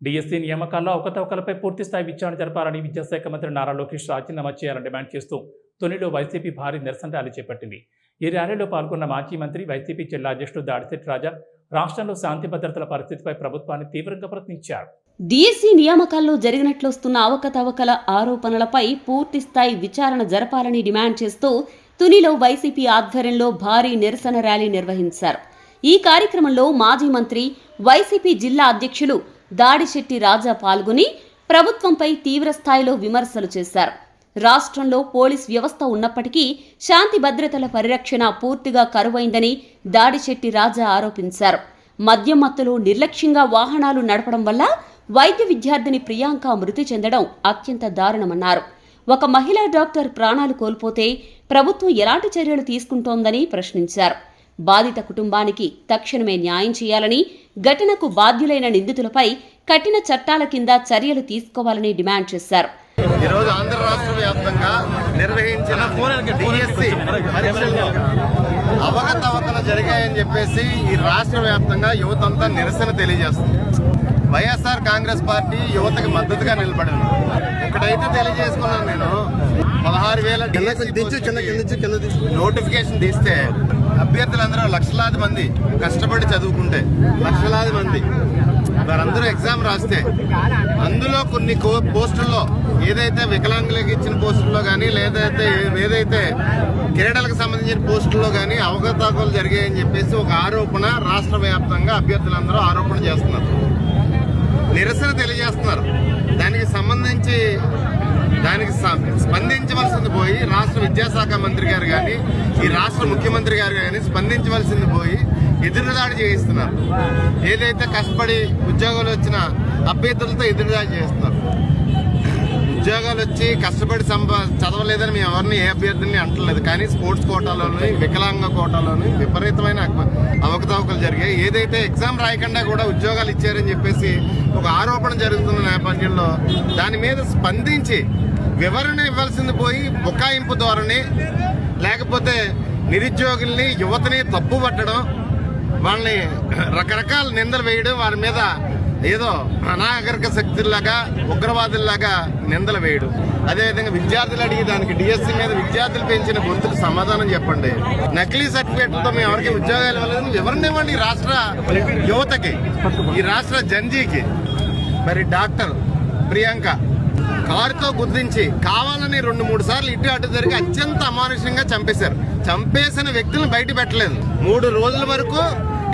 DSC నియామకాల్లో అవకతవకలపై పూర్తిస్థాయి విచారణ జరపాలని విద్యాశాఖ మంత్రి నారా లోకేష్ రాజీనామా చేయాలని డిమాండ్ చేస్తూ తునిలో వైసీపీ భారీ నిరసన ర్యాలీ చేపట్టింది. ఈ ర్యాలీలో పాల్గొన్న మాజీ మంత్రి వైసీపీ జిల్లా అధ్యక్షుడు దాడిశెట్టి రాజా రాష్ట్రంలో శాంతి భద్రతల పరిస్థితిపై ప్రభుత్వాన్ని తీవ్రంగా ప్రశ్నించారు. డిఎస్సీ నియామకాల్లో జరిగినట్లొస్తున్న అవకతవకల ఆరోపణలపై పూర్తిస్థాయి విచారణ జరపాలని డిమాండ్ చేస్తూ తునిలో వైసీపీ ఆధ్వర్యంలో భారీ నిరసన ర్యాలీ నిర్వహించారు. ఈ కార్యక్రమంలో మాజీ మంత్రి వైసీపీ జిల్లా అధ్యక్షులు దాడిశెట్టి రాజా పాల్గొని ప్రభుత్వంపై తీవ్రస్థాయిలో విమర్శలు చేశారు. రాష్ట్రంలో పోలీస్ వ్యవస్థ ఉన్నప్పటికీ శాంతి భద్రతల పరిరక్షణ పూర్తిగా కరువైందని దాడిశెట్టి రాజా ఆరోపించారు. మద్యం మత్తులో నిర్లక్ష్యంగా వాహనాలు నడపడం వల్ల వైద్య విద్యార్థిని ప్రియాంక మృతి చెందడం అత్యంత దారుణమన్నారు. ఒక మహిళా డాక్టర్ ప్రాణాలు కోల్పోతే ప్రభుత్వం ఎలాంటి చర్యలు తీసుకుంటోందని ప్రశ్నించారు. బాధిత కుటుంబానికి తక్షణమే న్యాయం చేయాలని, ఘటనకు బాధ్యులైన నిందితులపై కఠిన చట్టాల కింద చర్యలు తీసుకోవాలని డిమాండ్ చేశారు. ఈరోజు ఆంధ్ర రాష్ట్ర వ్యాప్తంగా నిర్వహించిన డిఎస్సీ పరీక్షల్లో అవకతవకలు జరిగాయని చెప్పేసి ఈ రాష్ట్ర వ్యాప్తంగా యువతంతా నిరసన తెలియజేస్తుంది. వైఎస్ఆర్ కాంగ్రెస్ పార్టీ యువతకి మద్దతుగా నిలబడింది. ఇక్కడైతే తెలియజేసుకున్నాను, నేను 16,000 నోటిఫికేషన్ తీస్తే అభ్యర్థులందరూ లక్షలాది మంది కష్టపడి చదువుకుంటే, లక్షలాది మంది వారందరూ ఎగ్జామ్ రాస్తే అందులో కొన్ని పోస్టుల్లో ఏదైతే వికలాంగులకు ఇచ్చిన పోస్టుల్లో కానీ, లేదైతే ఏదైతే క్రీడలకు సంబంధించిన పోస్టుల్లో కానీ అవకతవకలు జరిగాయని చెప్పేసి ఒక ఆరోపణ రాష్ట్ర వ్యాప్తంగా అభ్యర్థులందరూ ఆరోపణ చేస్తున్నారు, నిరసన తెలియజేస్తున్నారు. దానికి స్పందించవలసింది పోయి రాష్ట్ర విద్యాశాఖ మంత్రి గారు కానీ, ఈ రాష్ట్ర ముఖ్యమంత్రి గారు కానీ స్పందించవలసింది పోయి ఎదురుదాడి చేయిస్తున్నారు. ఏదైతే కష్టపడి ఉద్యోగాలు వచ్చిన అభ్యర్థులతో ఎదురుదాడి చేస్తున్నారు. ఉద్యోగాలు వచ్చి కష్టపడి చదవలేదని మేము ఎవరిని ఏ అభ్యర్థుల్ని అంటలేదు, కానీ స్పోర్ట్స్ కోటాలోని, వికలాంగ కోటాలోని విపరీతమైన అవకతవకలు జరిగాయి. ఏదైతే ఎగ్జామ్ రాయకుండా కూడా ఉద్యోగాలు ఇచ్చారని చెప్పేసి ఒక ఆరోపణ జరుగుతున్న నేపథ్యంలో దాని మీద స్పందించి వివరణ ఇవ్వాల్సింది పోయి బుకాయింపు ధోరణి, లేకపోతే నిరుద్యోగుల్ని, యువతని తప్పు పట్టడం, వాళ్ళని రకరకాల నిందలు వేయడం, వారి మీద ఏదో అనాగరిక శక్తుల్లాగా, ఉగ్రవాదుల్లాగా నిందలు వేయడం. అదేవిధంగా విద్యార్థులు అడిగి దానికి డిఎస్సీ మీద విద్యార్థులు పెంచిన గొంతుకు సమాధానం చెప్పండి. నకిలీ సర్టిఫికేట్లతో మేము ఎవరికి ఉద్యోగాలు ఇవ్వలేదు, ఎవరిని ఇవ్వండి. ఈ రాష్ట్ర యువతకి, ఈ రాష్ట్ర జంజీకి మరి డాక్టర్ ప్రియాంక కారుతో గుర్తించి కావాలని 2-3 సార్లు ఇటు అటు జరిగి అత్యంత అమానుషంగా చంపేశారు. చంపేసిన వ్యక్తులను బయట పెట్టలేదు. 3 రోజుల వరకు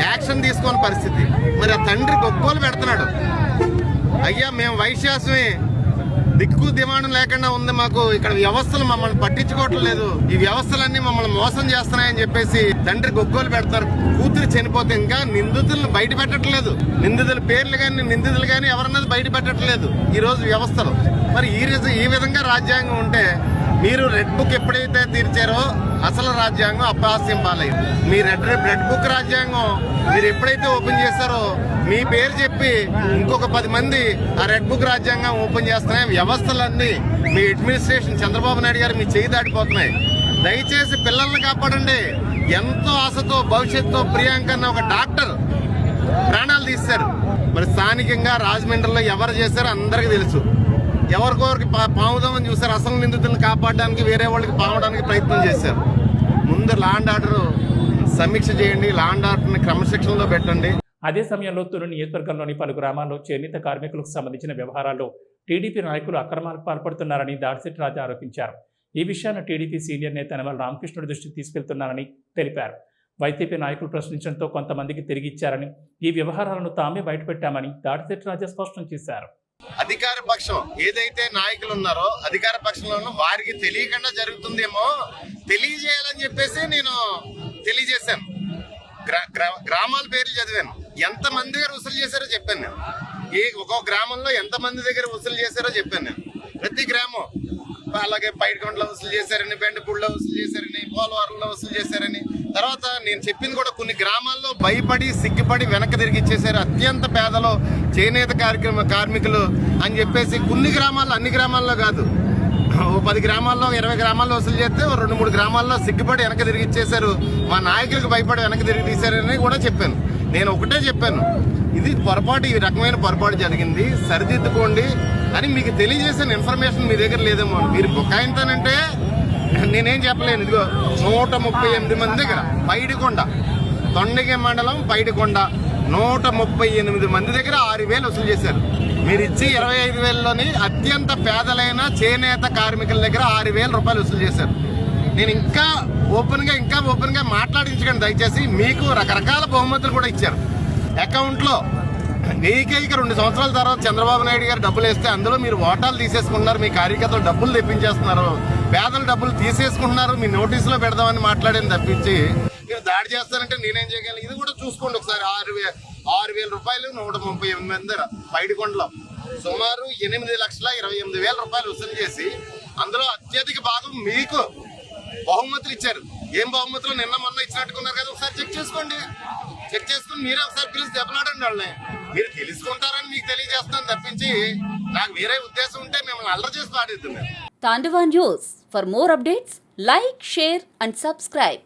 యాక్షన్ తీసుకోని పరిస్థితి. మరి ఆ తండ్రి గొప్పలు పెడుతున్నాడు, అయ్యా మేము వైశ్యాసమే, దిక్కు దివాణం లేకుండా ఉంది మాకు, ఇక్కడ వ్యవస్థలు మమ్మల్ని పట్టించుకోవట్లేదు, ఈ వ్యవస్థలన్నీ మమ్మల్ని మోసం చేస్తున్నాయని చెప్పేసి తండ్రి గొగ్గోలు పెడతారు. కూతురు చనిపోతే ఇంకా నిందితులను బయట పెట్టట్లేదు, నిందితుల పేర్లు కానీ నిందితులు కానీ ఎవరన్నది బయట పెట్టట్లేదు ఈ రోజు వ్యవస్థలు. మరి ఈ విధంగా రాజ్యాంగం ఉంటే మీరు రెడ్ బుక్ ఎప్పుడైతే తీర్చారో అసలు రాజ్యాంగం అపహాస్యం పాలైంది. మీ రెడ్ బుక్ రాజ్యాంగం మీరు ఎప్పుడైతే ఓపెన్ చేశారో మీ పేరు చెప్పి ఇంకొక 10 మంది ఆ రెడ్ బుక్ రాజ్యాంగం ఓపెన్ చేస్తున్నాయి. వ్యవస్థలన్నీ మీ అడ్మినిస్ట్రేషన్ చంద్రబాబు నాయుడు గారు మీ చేయి దాటిపోతున్నాయి. దయచేసి పిల్లల్ని కాపాడండి. ఎంతో ఆశతో భవిష్యత్తుతో ప్రియాంక అన్న ఒక డాక్టర్ ప్రాణాలు తీశారు. మరి స్థానికంగా రాజమండ్రిలో ఎవరు చేశారో అందరికీ తెలుసు. ఎవరికొరికి పాముదామని చూశారు. అసలు నిందితులను కాపాడడానికి వేరే వాళ్ళకి పావడానికి ప్రయత్నం చేశారు. ముందు లా అండ్ ఆర్డర్ సమీక్ష చేయండి, లా అండ్ ఆర్డర్ని క్రమశిక్షణలో పెట్టండి. అదే సమయంలో తుని నియోజకవర్గంలోని పలు గ్రామాల్లో చేనేత కార్మికులకు సంబంధించిన వ్యవహారాల్లో టీడీపీ నాయకులు అక్రమాలకు పాల్పడుతున్నారని దాడిశెట్టి రాజా ఆరోపించారు. ఈ విషయాన్ని టీడీపీ సీనియర్ నేత యనమల రామకృష్ణుడి దృష్టికి తీసుకెళ్తున్నారని తెలిపారు. వైసీపీ నాయకులు ప్రశ్నించడంతో కొంతమందికి తిరిగి ఇచ్చారని, ఈ వ్యవహారాలను తామే బయటపెట్టామని దాడిశెట్టి రాజా స్పష్టం చేశారు. అధికార పక్షం ఏదైతే నాయకులు ఉన్నారో అధికార పక్షంలో వారికి తెలియకుండా జరుగుతుందేమో తెలియజేయాలని చెప్పేసి నేను తెలియజేశాను. గ్రామాల పేర్లు చదివాను, ఎంతమంది దగ్గర వసూలు చేశారో చెప్పాను నేను. ఒక్కొక్క గ్రామంలో ఎంతమంది దగ్గర వసూలు చేశారో చెప్పాను నేను. ప్రతి గ్రామం అలాగే పైడికొండలో వసూలు చేశారని, బెండపూడిలో వసూలు చేశారని, పోలవరంలో వసూలు చేశారని. తర్వాత నేను చెప్పింది కూడా కొన్ని గ్రామాల్లో భయపడి సిగ్గుపడి వెనక్కి తిరిగి ఇచ్చేశారు. అత్యంత పేదలో చేనేత కార్మికులు అని చెప్పేసి కొన్ని గ్రామాల్లో, అన్ని గ్రామాల్లో కాదు, 10 గ్రామాల్లో 20 గ్రామాల్లో వసూలు చేస్తే 2-3 గ్రామాల్లో సిగ్గుపడి వెనక్కి తిరిగి ఇచ్చేశారు. మా నాయకులకు భయపడి వెనక్కి తిరిగి తీశారని కూడా చెప్పాను. నేను ఒకటే చెప్పాను, ఇది పొరపాటు, ఈ రకమైన పొరపాటు జరిగింది, సరిదిద్దుకోండి అని మీకు తెలియజేసిన ఇన్ఫర్మేషన్ మీ దగ్గర లేదేమో. మీరు బుకాయింతానంటే నేనేం చెప్పలేను. ఇదిగో 138 మంది దగ్గర పైడికొండ, తొండగి మండలం పైడికొండ 138 మంది దగ్గర 6,000 వసూలు చేశారు. మీరు ఇచ్చి 25,000లోని అత్యంత పేదలైన చేనేత కార్మికుల దగ్గర 6,000 రూపాయలు వసూలు చేశారు. నేను ఇంకా ఓపెన్ గా మాట్లాడించకండి దయచేసి. మీకు రకరకాల బహుమతులు కూడా ఇచ్చారు. అకౌంట్లో 2 సంవత్సరాల తర్వాత చంద్రబాబు నాయుడు గారు డబ్బులు వేస్తే అందులో మీరు ఓటాలు తీసేసుకుంటున్నారు, మీ కార్యకర్తలు డబ్బులు తెప్పించేస్తున్నారు, పేదల డబ్బులు తీసేసుకుంటున్నారు, మీ నోటీసులో పెడదామని మాట్లాడేది తప్పించి మీరు దాడి చేస్తారంటే నేనేం చేయగలను. ఇది కూడా చూసుకోండి ఒకసారి. 6,000 రూపాయలు 138 మంది పైడికొండలో సుమారు 8,28,000 రూపాయలు వసూలు చేసి అందులో అత్యధిక భాగం మీకు బహుమతులు ఇచ్చారు. ఏం బహుమతులు నిన్న మొన్న ఇచ్చినట్టుకున్నారు కదా, ఒకసారి చెక్ చేసుకుని మీరే ఒకసారి పిలిచి దెబ్బలాడండి వాళ్ళని. మీరు తెలుసుకుంటారని మీకు తెలియజేస్తాను తప్పించి నాకు వేరే ఉద్దేశం ఉంటే మిమ్మల్ని అల్లరి చేసి పాడేద్దాం. తాండవ news. For more updates, like, share and subscribe.